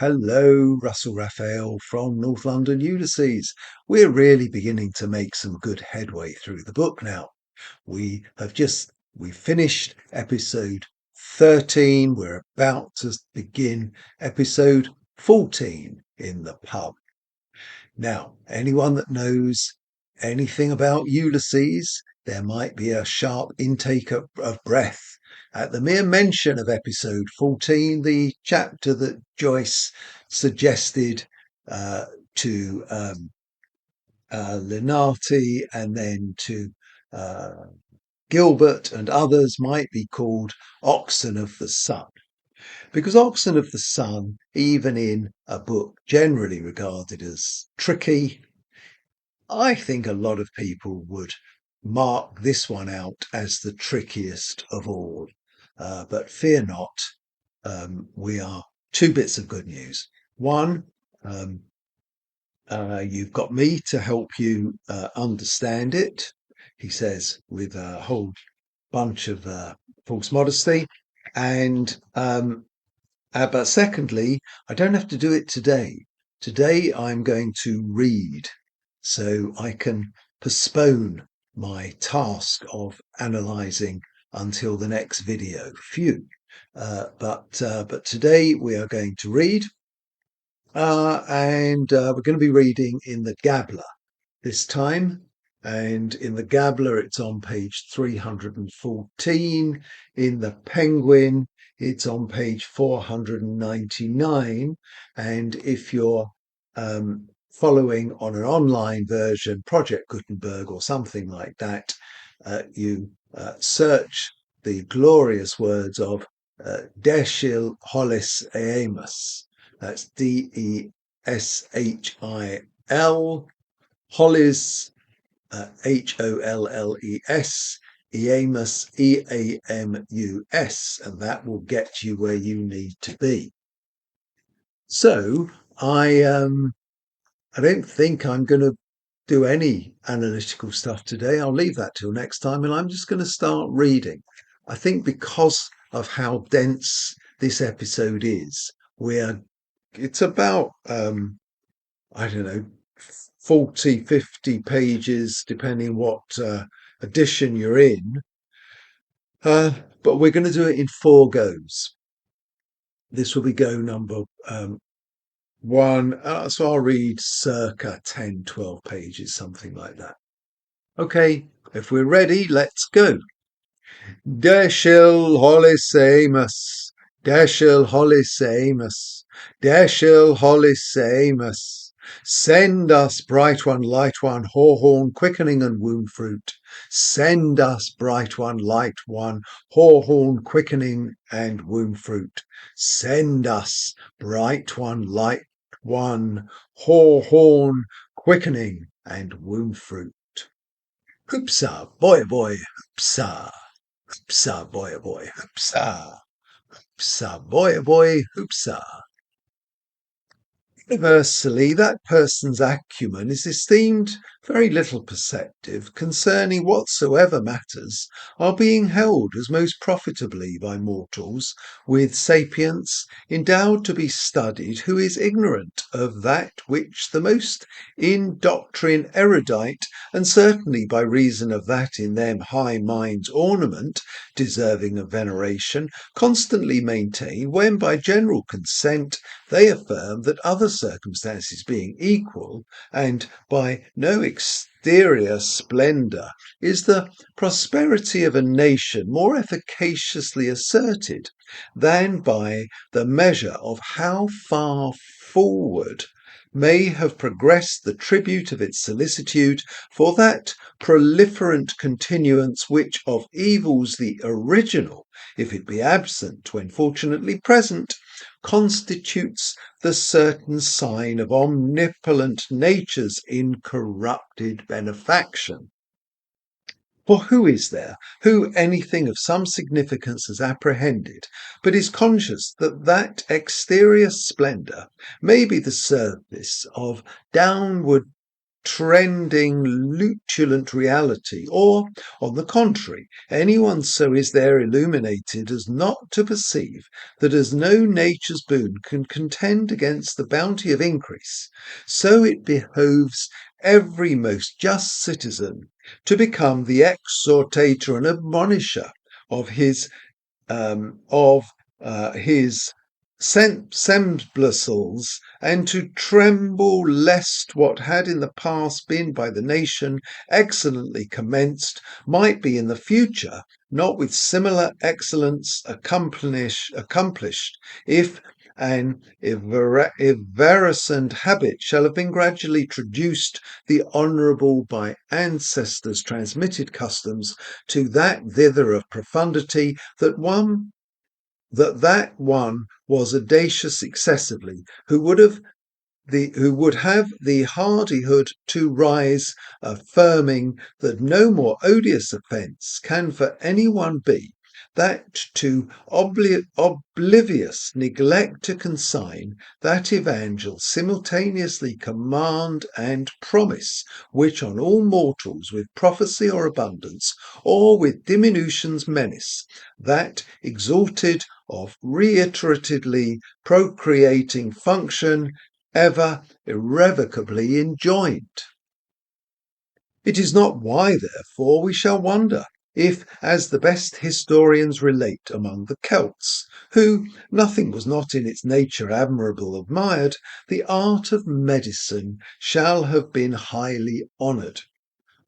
Hello, Russell Raphael from North London Ulysses. We're really beginning to make some good headway through the book now. We finished episode 13. We're about to begin episode 14 in the pub. Now, anyone that knows anything about Ulysses, there might be a sharp intake of breath at the mere mention of episode 14, the chapter that Joyce suggested to Lenati and then to Gilbert and others might be called Oxen of the Sun. Because Oxen of the Sun, even in a book generally regarded as tricky, I think a lot of people would mark this one out as the trickiest of all. But fear not, we are two bits of good news. One, you've got me to help you understand it, he says with a whole bunch of false modesty. And but secondly, I don't have to do it today. Today I'm going to read, so I can postpone my task of analysing until the next video. Phew. But today we are going to read, and we're going to be reading in the Gabler this time. And in the Gabler, it's on page 314. In the Penguin, it's on page 499. And if you're following on an online version, Project Guttenberg or something like that, you search the glorious words of Deshil, Holles, Eamus. That's Deshil, Holles, Holles, Eamus, Eamus, and that will get you where you need to be. So I don't think I'm going to do any analytical stuff today. I'll leave that till next time, and I'm just going to start reading. I think because of how dense this episode is, it's about I don't know, 40, 50 pages, depending what edition you're in. But we're going to do it in 4 goes. This will be go number 1. So I'll read circa 10, 12 pages, something like that. Okay, if we're ready, let's go. Deshil, Holles, Eamus. Deshil, Holles, Eamus. Deshil, Holles, Eamus. Send us, bright one, light one, hawhorn, quickening and womb fruit. Send us, bright one, light one, hawhorn, quickening and womb fruit. Send us, bright one, light one, hawhorn, quickening and womb fruit. Hoopsa, boy, hoopsa. Hoopsa, boy, hoopsa. Hoopsa, boy, hoopsa. Universally, that person's acumen is esteemed very little perceptive concerning whatsoever matters are being held as most profitably by mortals, with sapience endowed to be studied, who is ignorant of that which the most in doctrine erudite, and certainly by reason of that in them high mind's ornament, deserving of veneration, constantly maintain, when by general consent they affirm that other circumstances being equal, and by no exterior splendour, is the prosperity of a nation more efficaciously asserted than by the measure of how far forward may have progressed the tribute of its solicitude for that proliferant continuance which of evils the original, if it be absent when fortunately present, constitutes the certain sign of omnipotent nature's incorrupted benefaction. For who is there who anything of some significance has apprehended, but is conscious that that exterior splendour may be the service of downward trending lutulant reality, or, on the contrary, anyone so is there illuminated as not to perceive that as no nature's boon can contend against the bounty of increase, so it behoves every most just citizen to become the exhortator and admonisher of his semblances, and to tremble lest what had in the past been by the nation excellently commenced might be in the future not with similar excellence accomplished, if an everescent habit shall have been gradually traduced the honourable by ancestors transmitted customs to that thither of profundity that one was audacious excessively, who would have the hardihood to rise, affirming that no more odious offence can for any one be that to oblivious neglect to consign that evangel simultaneously command and promise, which on all mortals with prophecy or abundance, or with diminutions menace, that exalted of reiteratedly procreating function ever irrevocably enjoined. It is not why, therefore, we shall wonder if, as the best historians relate among the Celts, who nothing was not in its nature admirable admired, the art of medicine shall have been highly honoured,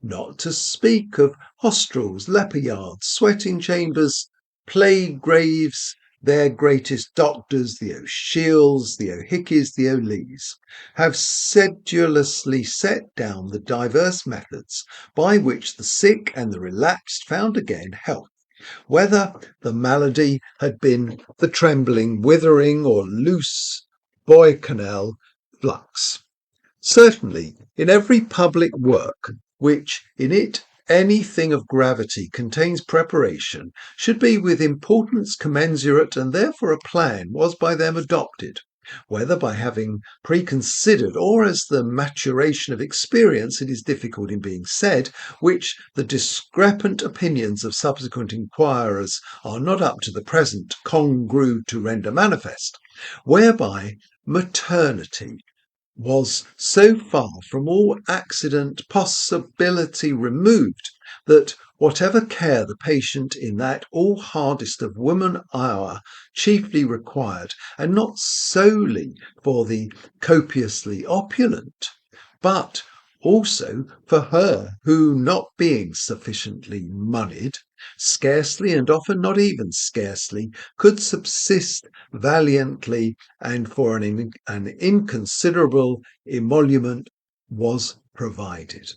not to speak of hostels, leper yards, sweating chambers, plague graves. Their greatest doctors, the O'Shiels, the O'Hickeys, the O'Lees, have sedulously set down the diverse methods by which the sick and the relapsed found again health, whether the malady had been the trembling, withering, or loose boycanal flux. Certainly, in every public work which in it anything of gravity contains preparation should be with importance commensurate, and therefore a plan was by them adopted, whether by having preconsidered or as the maturation of experience, it is difficult in being said, which the discrepant opinions of subsequent inquirers are not up to the present congru to render manifest, whereby maternity was so far from all accident possibility removed that whatever care the patient in that all hardest of woman hour chiefly required, and not solely for the copiously opulent, but also for her who, not being sufficiently moneyed, scarcely, and often not even scarcely, could subsist valiantly, and for an inconsiderable emolument was provided.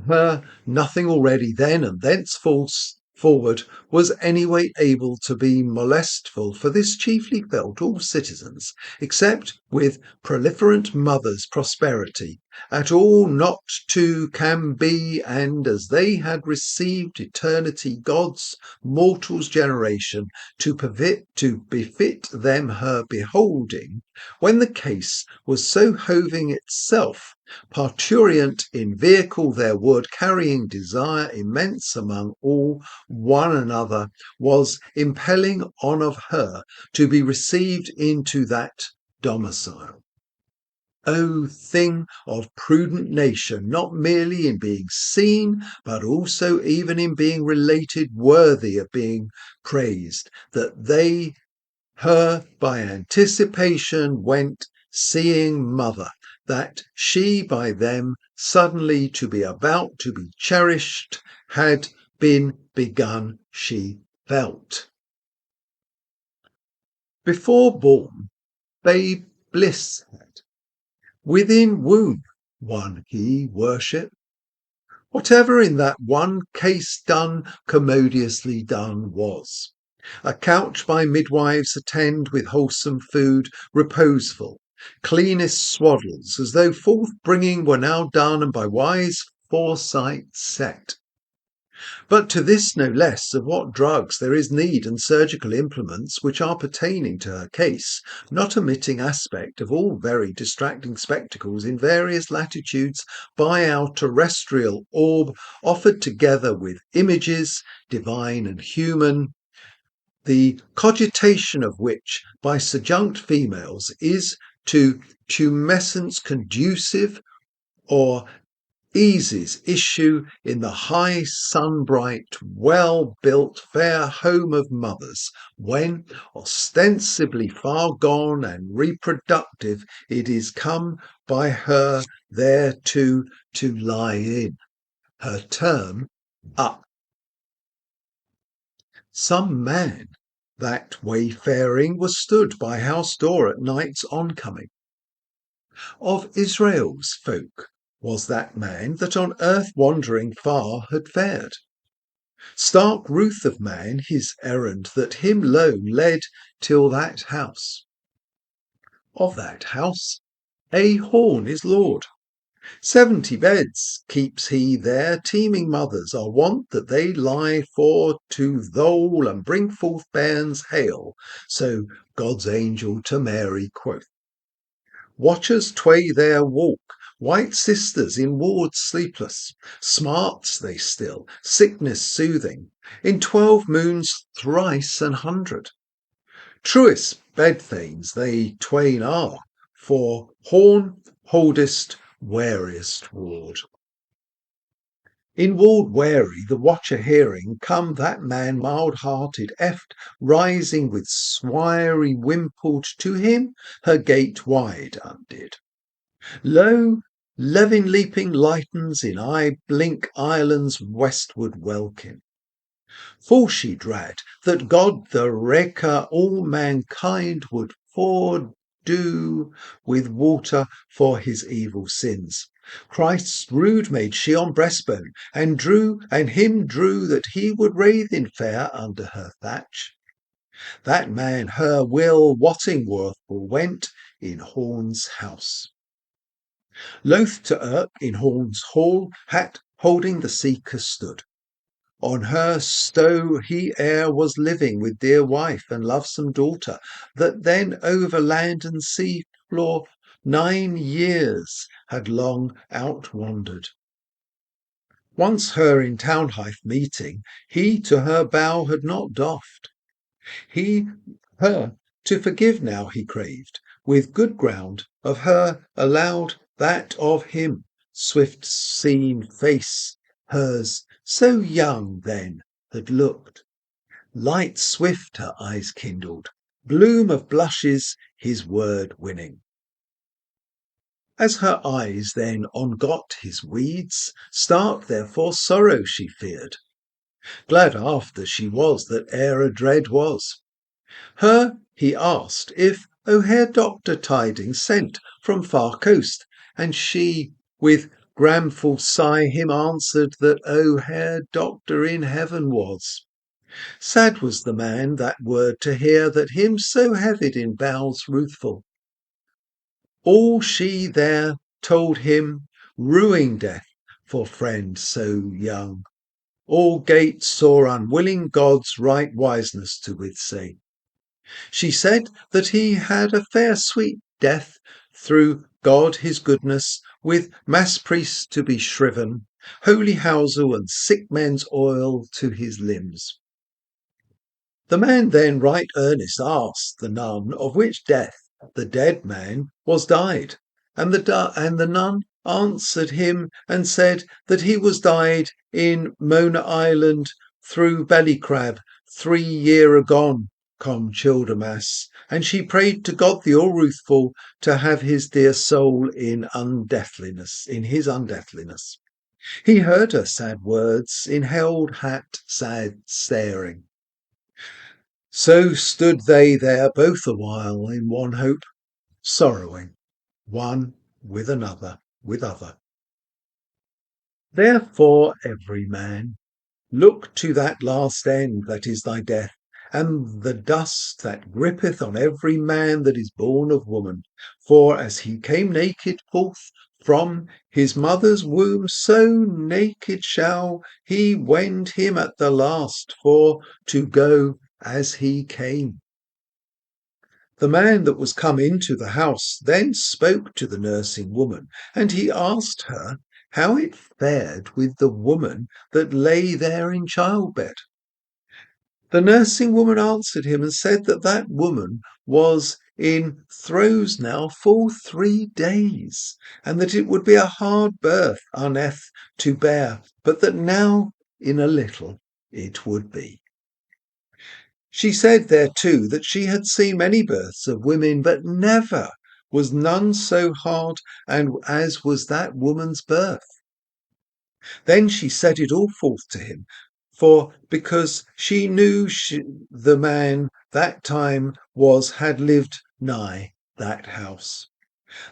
Her nothing already then and thenceforward was any way able to be molestful, for this chiefly felt all citizens, except with proliferant mothers' prosperity, at all not to can be, and as they had received eternity God's mortals' generation to befit them her beholding, when the case was so hoving itself, parturient in vehicle there would, carrying desire immense among all one another, was impelling on of her to be received into that domicile. O thing of prudent nation, not merely in being seen, but also even in being related, worthy of being praised, that they her by anticipation went, seeing mother, that she by them suddenly to be about to be cherished had been begun, she felt. Before born, babe bliss had, within womb one he worship. Whatever in that one case done, commodiously done was. A couch by midwives attend with wholesome food, reposeful, cleanest swaddles, as though forth bringing were now done and by wise foresight set. But to this no less of what drugs there is need and surgical implements which are pertaining to her case, not omitting aspect of all very distracting spectacles in various latitudes by our terrestrial orb, offered together with images, divine and human, the cogitation of which by subjunct females is to tumescence conducive, or eases issue in the high sun-bright, well-built fair home of mothers, when, ostensibly far gone and reproductive, it is come by her thereto to lie in, her term up. Some man that wayfaring was stood by house door at night's oncoming. Of Israel's folk was that man that on earth wandering far had fared. Stark ruth of man his errand that him lone led till that house. Of that house a horn is lord. 70 beds keeps he there, teeming mothers are wont that they lie for to thole and bring forth bairns hail, so God's angel to Mary quoth. Watchers tway there walk, white sisters in wards sleepless, smarts they still, sickness soothing, in 12 moons thrice 100. Truest bedthanes they twain are, for horn, holdest, wariest ward. In ward wary, the watcher hearing, come that man mild-hearted eft, rising with swiry wimpled to him, her gate wide undid. Lo, Levin leaping lightens in eye blink Ireland's westward welkin. Full she dread that God the Wrecker all mankind would fordo with water for his evil sins. Christ's rood made she on breastbone, and him drew that he would wreathe in fair under her thatch. That man her will Wattingworthful went in Horn's house. Loath to irk in Horn's hall, hat holding the seeker stood. On her stow he ere was living with dear wife and lovesome daughter, that then over land and sea floor 9 years had long outwandered. Once her in Townhithe meeting, he to her bow had not doffed. He her to forgive now he craved, with good ground of her allowed that of him, swift seen face, hers so young then had looked. Light swift her eyes kindled, bloom of blushes his word winning. As her eyes then ongot his weeds, stark therefore sorrow she feared. Glad after she was that e'er a dread was. Her he asked if Herr Doctor tidings sent from far coast, and she with gramful sigh him answered that Herr Doctor in heaven was. Sad was the man that word to hear, that him so heavied in bowels ruthful. All she there told him, ruing death for friend so young. All gates saw unwilling God's right wiseness to withsay. She said that he had a fair sweet death through God his goodness, with mass priests to be shriven, holy housel and sick men's oil to his limbs. The man then right earnest asked the nun of which death the dead man was died, and the nun answered him and said that he was died in Mona Island through Bellycrab 3 year agone, com Childermas, and she prayed to God the All-Ruthful to have his dear soul in his undeathliness. He heard her sad words, in held hat sad staring. So stood they there both a while in one hope, sorrowing, one with another, with other. Therefore every man, look to that last end that is thy death, and the dust that grippeth on every man that is born of woman. For as he came naked forth From his mother's womb so naked shall he wend him at the last, for to go as he came. The man that was come into the house then spoke to the nursing woman, and he asked her how it fared with the woman that lay there in childbed. The nursing woman answered him and said that that woman was in throes now full 3 days, and that it would be a hard birth unneth to bear, but that now in a little it would be. She said there too that she had seen many births of women, but never was none so hard and as was that woman's birth. Then she set it all forth to him, for because she knew the man that time had lived nigh that house.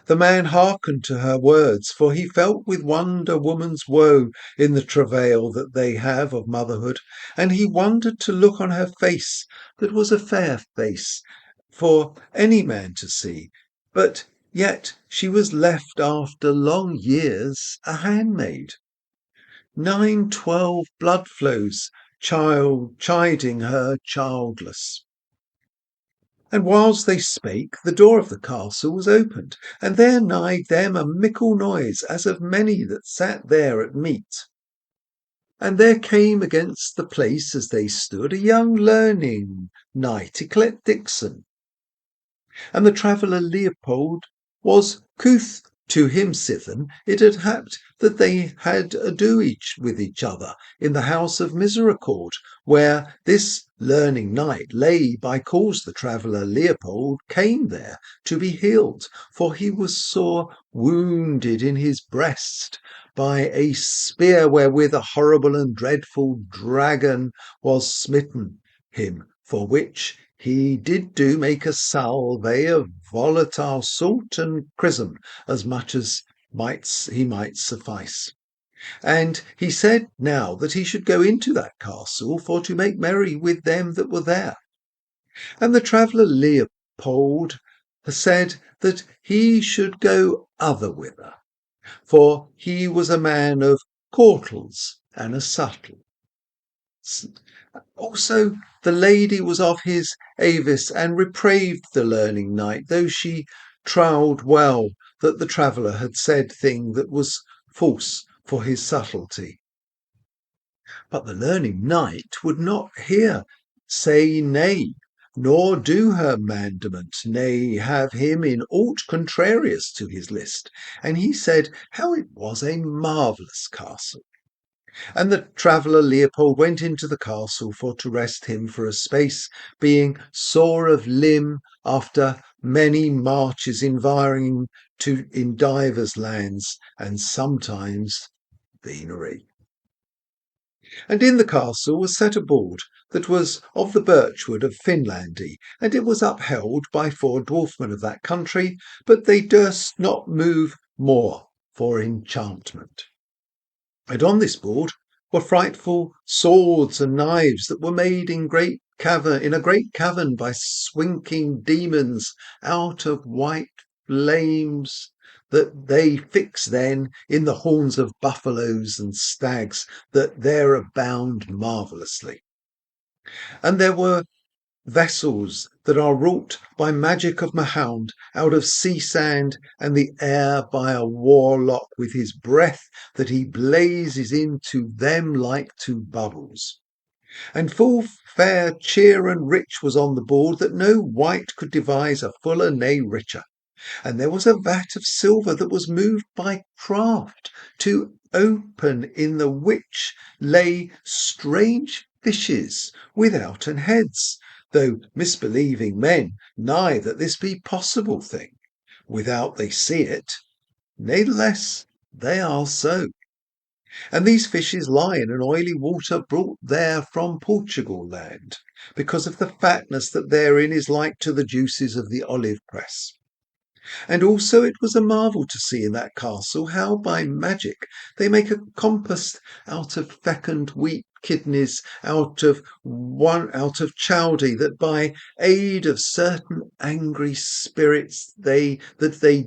The man hearkened to her words, for he felt with wonder woman's woe in the travail that they have of motherhood, and he wondered to look on her face, that was a fair face for any man to see, but yet she was left after long years a handmaid. 9-12 blood flows, chiding her childless. And whiles they spake, the door of the castle was opened, and there nigh them a mickle noise, as of many that sat there at meat. And there came against the place as they stood a young learning knight, yclept Dixon. And the traveller Leopold was couth to him sithen it had happed that they had ado with each other in the house of Misericorde, where this learning knight lay by cause the traveller Leopold came there to be healed, for he was sore wounded in his breast by a spear wherewith a horrible and dreadful dragon was smitten him, for which he did do make a salve of volatile salt and chrism, as much as he might suffice. And he said now that he should go into that castle for to make merry with them that were there. And the traveller Leopold said that he should go otherwhither, for he was a man of cautels and a subtle. Also the lady was of his avis, and repraved the learning knight, though she trowed well that the traveller had said thing that was false for his subtlety. But the learning knight would not say nay, nor do her mandament, nay, have him in aught contrarious to his list. And he said how it was a marvellous castle. And the traveller Leopold went into the castle for to rest him for a space, being sore of limb after many marches environing in divers lands, and sometimes venery. And in the castle was set a board that was of the birchwood of Finlandy, and it was upheld by 4 dwarfmen of that country, but they durst not move more for enchantment. And on this board were frightful swords and knives that were made in a great cavern by swinking demons out of white flames that they fix then in the horns of buffaloes and stags that there abound marvellously. And there were vessels that are wrought by magic of Mahound out of sea sand and the air by a warlock with his breath that he blazes into them like to bubbles. And full fair cheer and rich was on the board, that no wight could devise a fuller nay richer. And there was a vat of silver that was moved by craft to open, in the which lay strange fishes withouten heads, though misbelieving men nigh that this be possible thing, without they see it, natheless they are so. And these fishes lie in an oily water brought there from Portugal land, because of the fatness that therein is like to the juices of the olive press. And also it was a marvel to see in that castle how by magic they make a compass out of fecund wheat kidneys out of Chaldee, that by aid of certain angry spirits they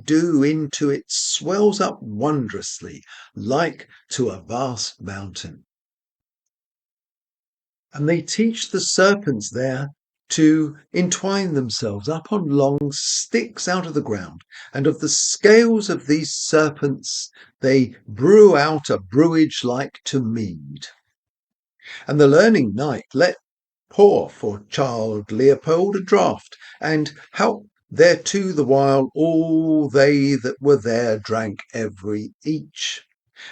do into it swells up wondrously, like to a vast mountain. And they teach the serpents there to entwine themselves up on long sticks out of the ground, and of the scales of these serpents they brew out a brewage like to mead. And the learning knight let pour for Child Leopold a draught, and help thereto the while all they that were there drank every each.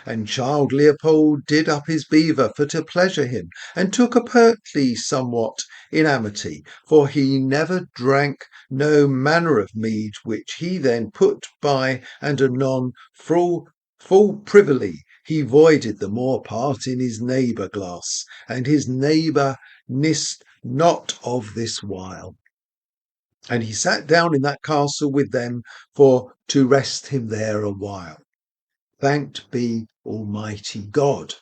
And Child Leopold did up his beaver for to pleasure him, and took a pertly somewhat in amity, for he never drank no manner of mead, which he then put by, and anon full privily he voided the more part in his neighbour glass, and his neighbour nist not of this while. And he sat down in that castle with them for to rest him there a while. Thanked be Almighty God.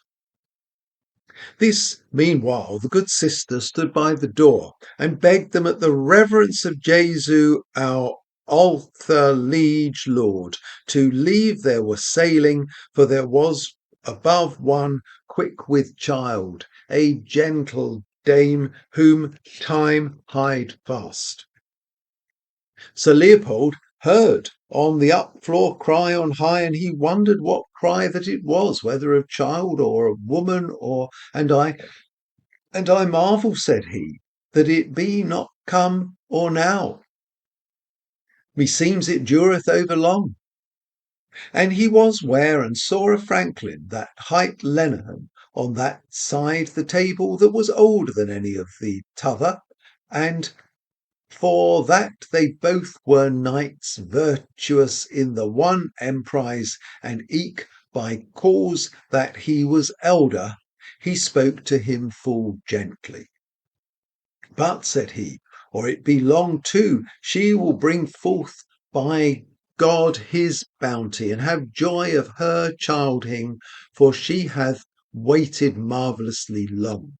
This meanwhile the good sister stood by the door, and begged them at the reverence of Jesu our alter liege Lord to leave their wassailing, for there was above one quick with child, a gentle dame whom time hied fast. Sir Leopold heard on the up floor cry on high, and he wondered what cry that it was, whether of child or of woman, or and I marvel, said he, that it be not come or now. Meseems it dureth over long. And he was ware and saw a franklin that hight Lenehan on that side the table that was older than any of the t'other, and for that they both were knights virtuous in the one emprise, and eke by cause that he was elder, he spoke to him full gently. But, said he, or it be long too, she will bring forth by God his bounty, and have joy of her childing, for she hath waited marvellously long.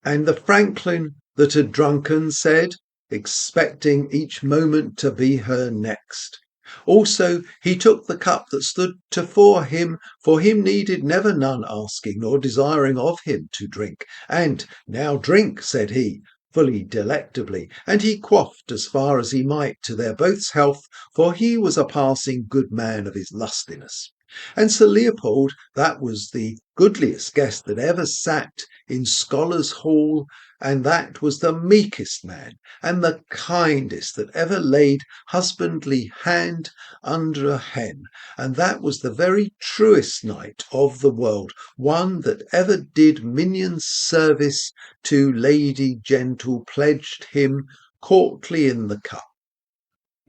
And the franklin that had drunken said, expecting each moment to be her next. Also he took the cup that stood tofore him, for him needed never none asking nor desiring of him to drink. And now drink, said he, fully delectably, and he quaffed as far as he might to their both's health, for he was a passing good man of his lustiness. And Sir Leopold, that was the goodliest guest that ever sat in Scholars' Hall, and that was the meekest man, and the kindest that ever laid husbandly hand under a hen, and that was the very truest knight of the world, one that ever did minion service to lady gentle, pledged him courtly in the cup.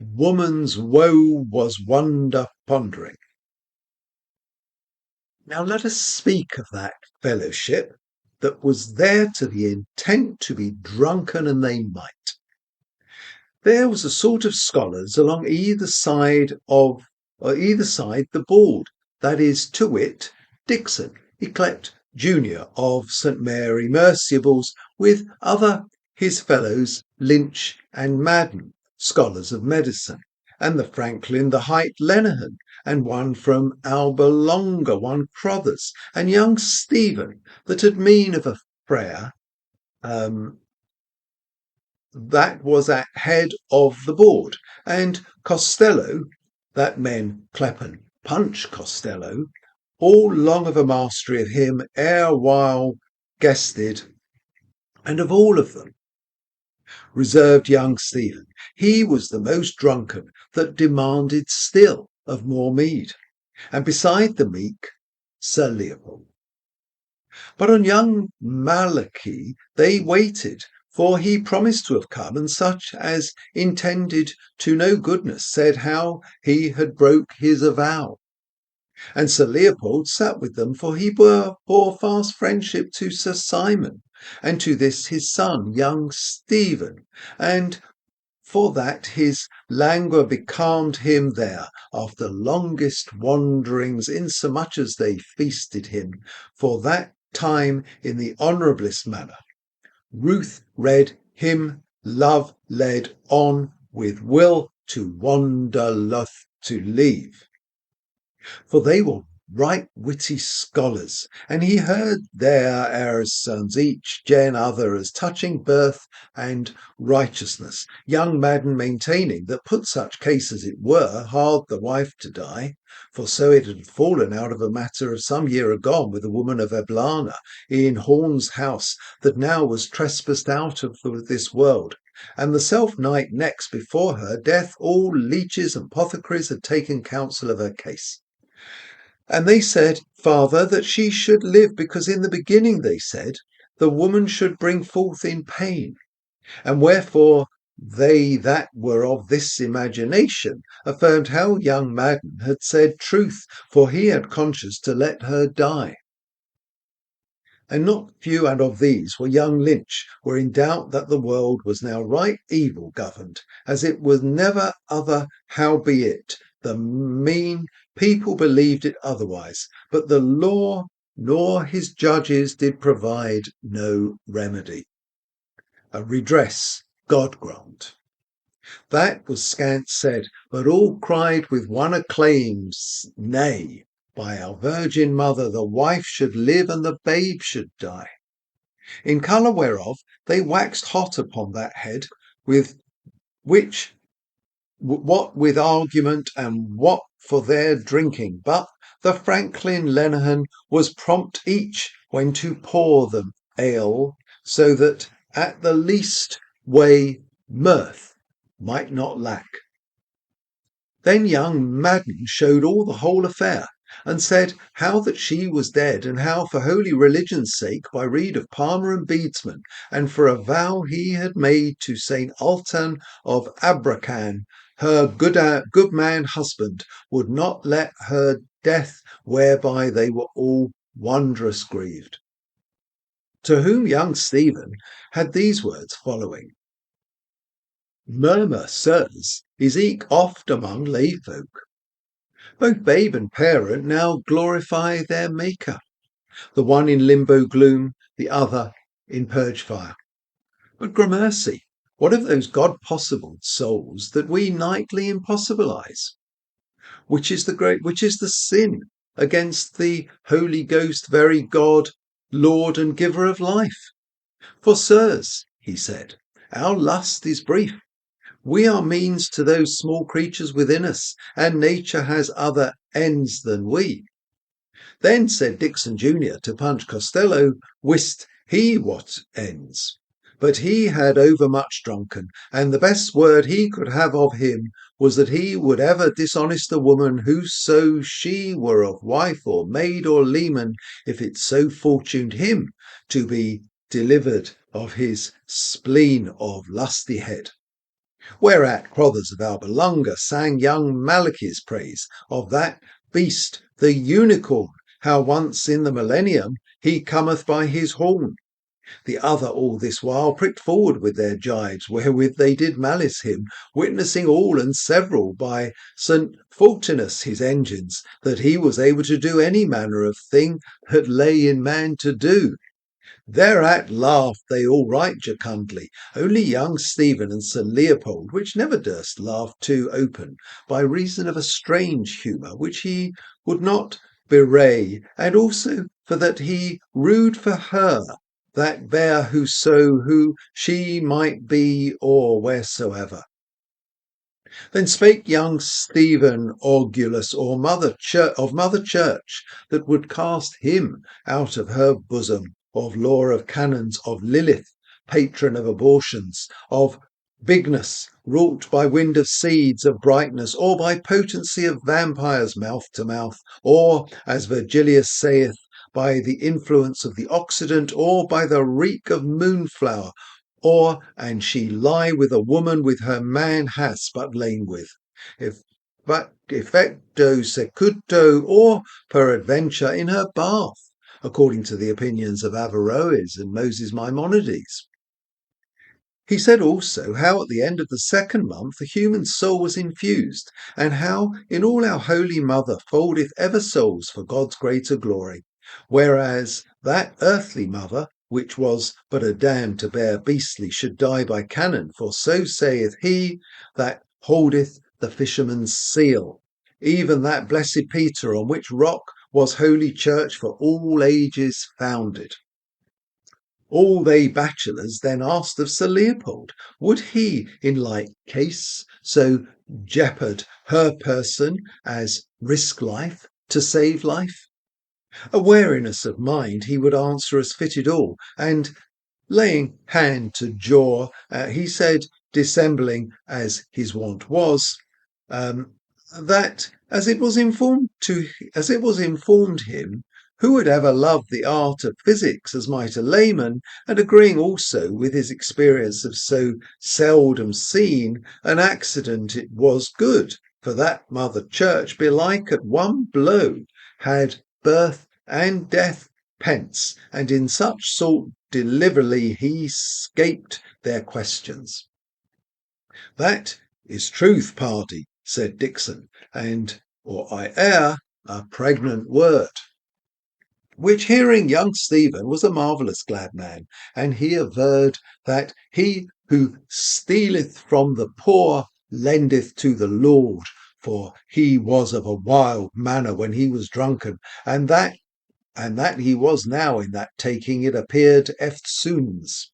Woman's woe was wonder pondering. Now let us speak of that fellowship that was there to the intent to be drunken, and they might. There was a sort of scholars along either side the board, that is to wit, Dixon, yclept Junior of St. Mary Merciables, with other his fellows Lynch and Madden, scholars of medicine, and the franklin the hight Lenehan, and one from Albalonga, one Crothers, and young Stephen that had mean of a prayer, that was at head of the board, and Costello, that men clepen Punch Costello, all long of a mastery of him ere while guested, and of all of them reserved young Stephen. He was the most drunken that demanded still of more mead, and beside the meek, Sir Leopold. But on young Malachy they waited, for he promised to have come, and such as intended to no goodness said how he had broke his avow. And Sir Leopold sat with them, for he bore fast friendship to Sir Simon, and to this his son, young Stephen, and for that his languor becalmed him there after longest wanderings, insomuch as they feasted him for that time in the honourablest manner. Ruth read him love led on with will to wander loth to leave. For they were right witty scholars, and he heard their heirs' sons, each gen other, as touching birth and righteousness, young Madden maintaining that put such case as it were, hard the wife to die, for so it had fallen out of a matter of some year agone with a woman of Eblana in Horn's house that now was trespassed out of this world. And the self-knight next before her death, all leeches and apothecaries had taken counsel of her case. And they said, Father, that she should live, because in the beginning, they said, the woman should bring forth in pain. And wherefore they that were of this imagination affirmed how young Madden had said truth, for he had conscience to let her die. And not few and of these were young Lynch, were in doubt that the world was now right evil governed, as it was never other, howbeit the mean people believed it otherwise, but the law nor his judges did provide no remedy. A redress God grant. That was scant said, but all cried with one acclaims, nay, by our Virgin Mother the wife should live and the babe should die. In colour whereof they waxed hot upon that head, with which what with argument and what for their drinking, but the Franklin Lenehan was prompt each when to pour them ale, so that at the least way mirth might not lack. Then young Madden showed all the whole affair, and said how that she was dead, and how for holy religion's sake, by rede of palmer and beadsman, and for a vow he had made to Saint Altan of Abracan, her good man husband would not let her death, whereby they were all wondrous grieved. To whom young Stephen had these words following: Murmur, sirs, is eke oft among lay folk. Both babe and parent now glorify their Maker, the one in limbo gloom, the other in purge fire. But gramercy, what of those God-possible souls that we nightly impossibilize? Which is the sin against the Holy Ghost, very God, Lord and giver of life? For, sirs, he said, our lust is brief. We are means to those small creatures within us, and nature has other ends than we. Then said Dixon Junior to Punch Costello, wist he what ends? But he had overmuch drunken, and the best word he could have of him was that he would ever dishonest a woman, whoso she were of wife or maid or leman, if it so fortuned him to be delivered of his spleen of lusty head. Whereat Crothers of Albalunga sang young Malachy's praise of that beast, the unicorn, how once in the millennium he cometh by his horn. The other all this while pricked forward with their gibes, wherewith they did malice him, witnessing all and several by St. Fortunus his engines, that he was able to do any manner of thing that lay in man to do. Thereat laughed they all right jocundly, only young Stephen and Sir Leopold, which never durst laugh too open, by reason of a strange humour which he would not bewray, and also for that he rued for her that bare who she might be or wheresoever. Then spake young Stephen Orgulus of Mother Church, that would cast him out of her bosom, of law of canons, of Lilith, patron of abortions, of bigness, wrought by wind of seeds of brightness, or by potency of vampires mouth to mouth, or, as Virgilius saith, by the influence of the Occident, or by the reek of moonflower, or, and she lie with a woman with her man has but lain with, but effecto secuto, or peradventure in her bath, according to the opinions of Averroes and Moses Maimonides. He said also how at the end of the second month the human soul was infused, and how in all our Holy Mother foldeth ever souls for God's greater glory, whereas that earthly mother, which was but a dam to bear beastly, should die by cannon, for so saith he that holdeth the fisherman's seal, even that blessed Peter, on which rock was Holy Church for all ages founded. All they bachelors then asked of Sir Leopold, would he in like case so jeopard her person as risk life to save life? A wariness of mind he would answer as fitted all, and laying hand to jaw, he said, dissembling as his wont was, that as it was informed him, who would ever love the art of physics as might a layman, and agreeing also with his experience of so seldom seen an accident, it was good, for that Mother Church belike at one blow had birth and death pence, and in such sort deliverly he scaped their questions. That is truth, pardy, said Dixon, and, or I err, a pregnant word. Which hearing young Stephen was a marvellous glad man, and he averred that he who stealeth from the poor lendeth to the Lord, for he was of a wild manner when he was drunken, and that he was now in that taking it appeared eftsoons.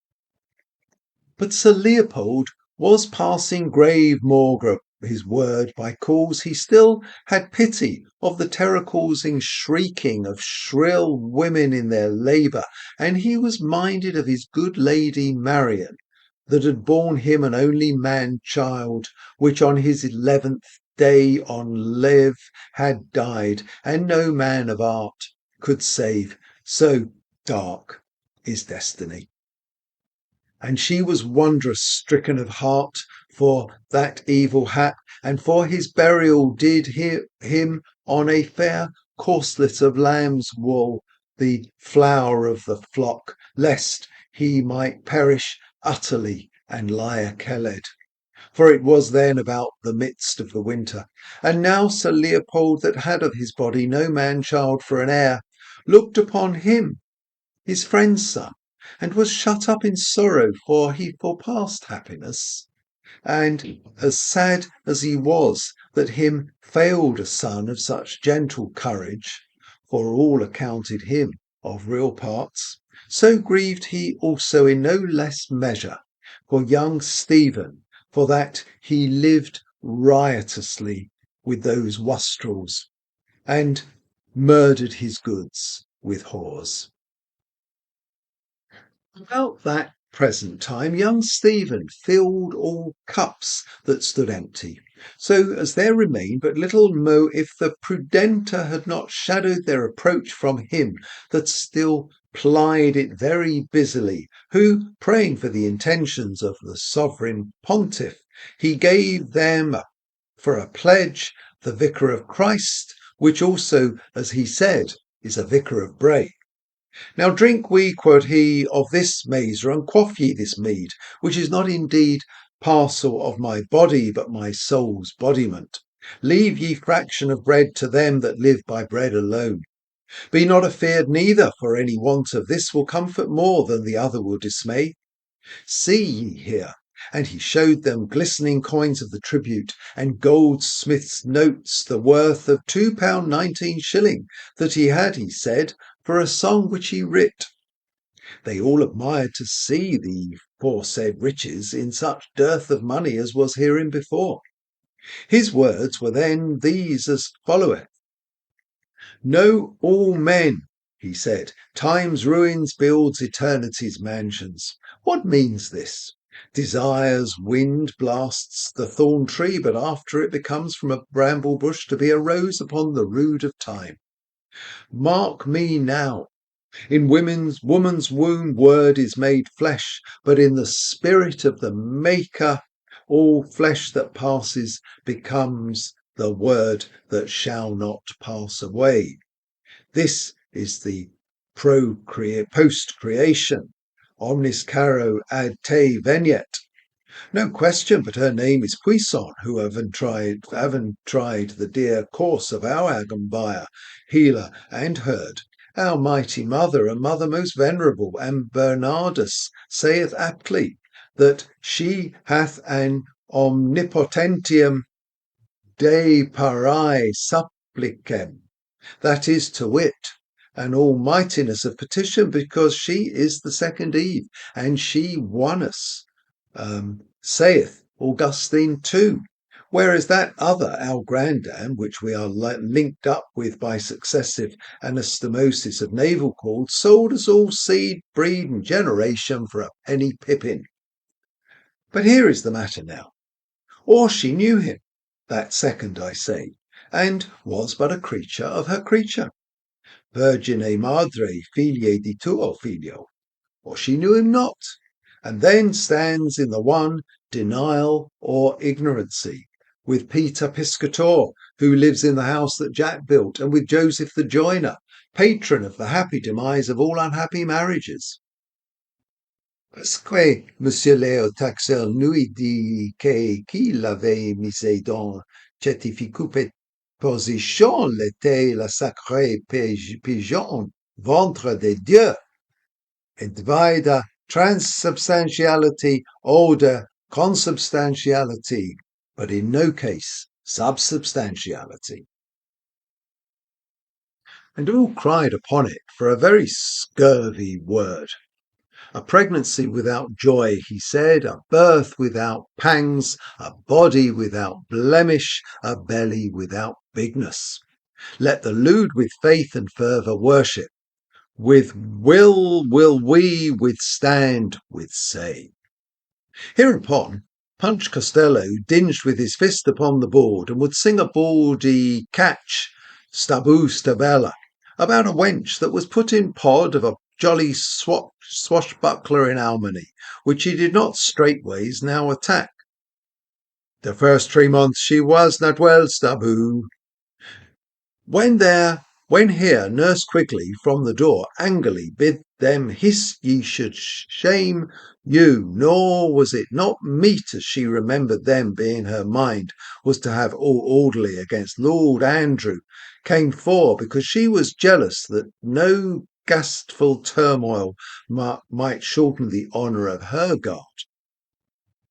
But Sir Leopold was passing grave maugre his word by calls he still had pity of the terror-causing shrieking of shrill women in their labour, and he was minded of his good lady Marian, that had borne him an only man-child, which on his 11th day on live had died, and no man of art could save, so dark is destiny. And she was wondrous stricken of heart for that evil hap, and for his burial did him on a fair corslet of lamb's wool, the flower of the flock, lest he might perish utterly and lie a-keled. For it was then about the midst of the winter. And now Sir Leopold, that had of his body no man-child for an heir, looked upon him, his friend's son, and was shut up in sorrow, for he forpassed happiness. And as sad as he was that him failed a son of such gentle courage, for all accounted him of real parts, so grieved he also in no less measure for young Stephen, for that he lived riotously with those wastrels, and murdered his goods with whores. About that present time young Stephen filled all cups that stood empty, so as there remained but little mo if the prudenter had not shadowed their approach from him that still plied it very busily, who, praying for the intentions of the sovereign pontiff, he gave them for a pledge the vicar of Christ, which also, as he said, is a vicar of Bray. Now drink we, quoth he, of this mazer, and quaff ye this mead, which is not indeed parcel of my body, but my soul's bodiment. Leave ye fraction of bread to them that live by bread alone. Be not afeard neither, for any want of this will comfort more than the other will dismay. See ye here. And he showed them glistening coins of the tribute, and goldsmiths' notes, the worth of £2 19 that he had, he said, for a song which he writ. They all admired to see the foresaid riches in such dearth of money as was herein before. His words were then these as followeth. Know all men, he said, time's ruins builds eternity's mansions. What means this? Desire's wind blasts the thorn tree, but after it becomes from a bramble bush to be a rose upon the rood of time. Mark me now. In woman's womb word is made flesh, but in the spirit of the maker all flesh that passes becomes the word that shall not pass away. This is the post-creation. Omnis caro ad te veniet. No question, but her name is Puissant, who haven't tried the dear course of our Agambire, healer and herd. Our mighty mother and mother most venerable, and Bernardus saith aptly that she hath an omnipotentium de pari supplicem, that is to wit, an almightiness of petition, because she is the second Eve, and she won us, saith Augustine too. Whereas that other, our grandam, which we are linked up with by successive anastomosis of navel cords, sold us all seed, breed, and generation for a penny pippin. But here is the matter now. Or she knew him, that second, I say, and was but a creature of her creature. Virgine madre filiae di tuo filio. Or she knew him not, and then stands in the one denial or ignorancy, with Peter Piscator, who lives in the house that Jack built, and with Joseph the Joiner, patron of the happy demise of all unhappy marriages. Pasque Monsieur Leo Taxel nui di que qui l'avait misé dans certificupet position l'était la sacrée pigeon, ventre de Dieu, Advaita transubstantiality, order consubstantiality, but in no case subsubstantiality. And all cried upon it for a very scurvy word. A pregnancy without joy, he said, a birth without pangs, a body without blemish, a belly without bigness. Let the lewd with faith and fervour worship, with will we withstand with say. Hereupon Punch Costello dinged with his fist upon the board and would sing a bawdy catch, stabu stabella, about a wench that was put in pod of a jolly swashbuckler in Almany, which he did not straightways now attack. The first 3 months she was not well, stabu. When here, Nurse Quigley from the door angrily bid them hiss ye should shame you, nor was it not meet, as she remembered them being her mind was to have all orderly against Lord Andrew, came for, because she was jealous that no gastful turmoil might shorten the honour of her guard.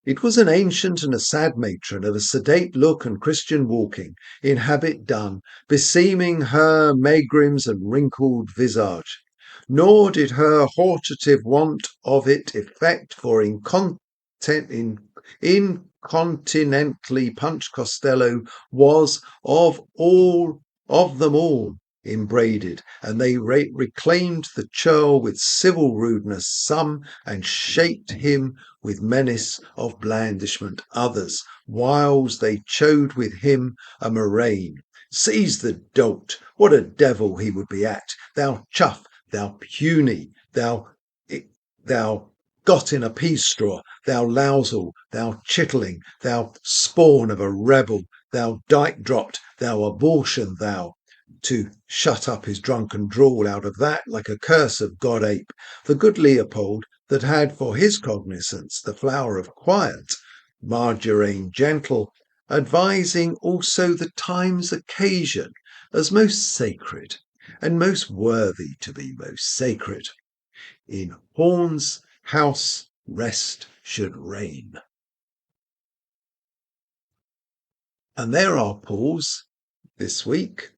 It was an ancient and a sad matron, of a sedate look and Christian walking, in habit done, beseeming her megrims and wrinkled visage. Nor did her hortative want of it effect, for incontinently Punch Costello was of them all embraded, and they reclaimed the churl with civil rudeness some, and shaped him with menace of blandishment others, whiles they chode with him a murrain. Seize the dolt, what a devil he would be at, thou chuff, thou puny, thou got in a pea straw, thou lousel, thou chitling, thou spawn of a rebel, thou dyke dropped, thou abortion, thou, to shut up his drunken drawl out of that, like a curse of God ape, the good Leopold, that had for his cognizance the flower of quiet, margarine gentle, advising also the time's occasion as most sacred, and most worthy to be most sacred. In Horn's house rest should reign. And there are Paul's this week.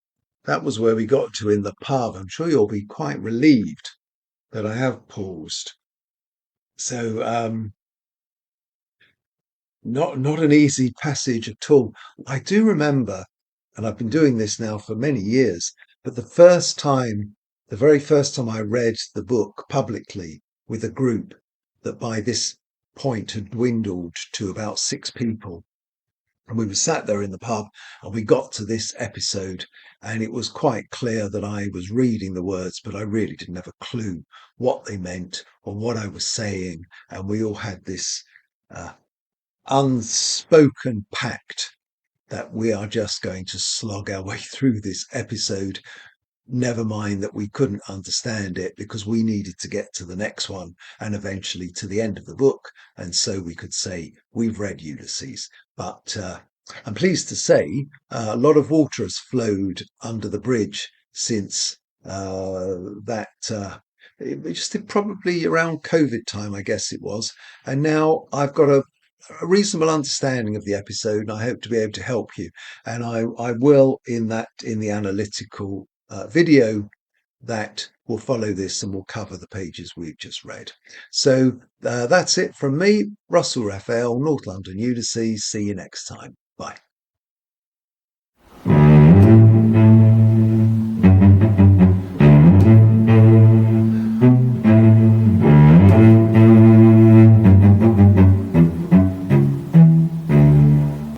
That was where we got to in the pub. I'm sure you'll be quite relieved that I have paused. So, not an easy passage at all. I do remember, and I've been doing this now for many years, but the very first time I read the book publicly with a group that by this point had dwindled to about 6 people, and we were sat there in the pub and we got to this episode, and it was quite clear that I was reading the words, but I really didn't have a clue what they meant or what I was saying. And we all had this unspoken pact that we are just going to slog our way through this episode Never mind that we couldn't understand it because we needed to get to the next one and eventually to the end of the book. And so we could say, we've read Ulysses. But I'm pleased to say a lot of water has flowed under the bridge since that. It just probably around COVID time, I guess it was. And now I've got a reasonable understanding of the episode, and I hope to be able to help you. And I will in the analytical video that will follow this and will cover the pages we've just read. So that's it from me, Russell Raphael, North London Ulysses. See you next time. Bye.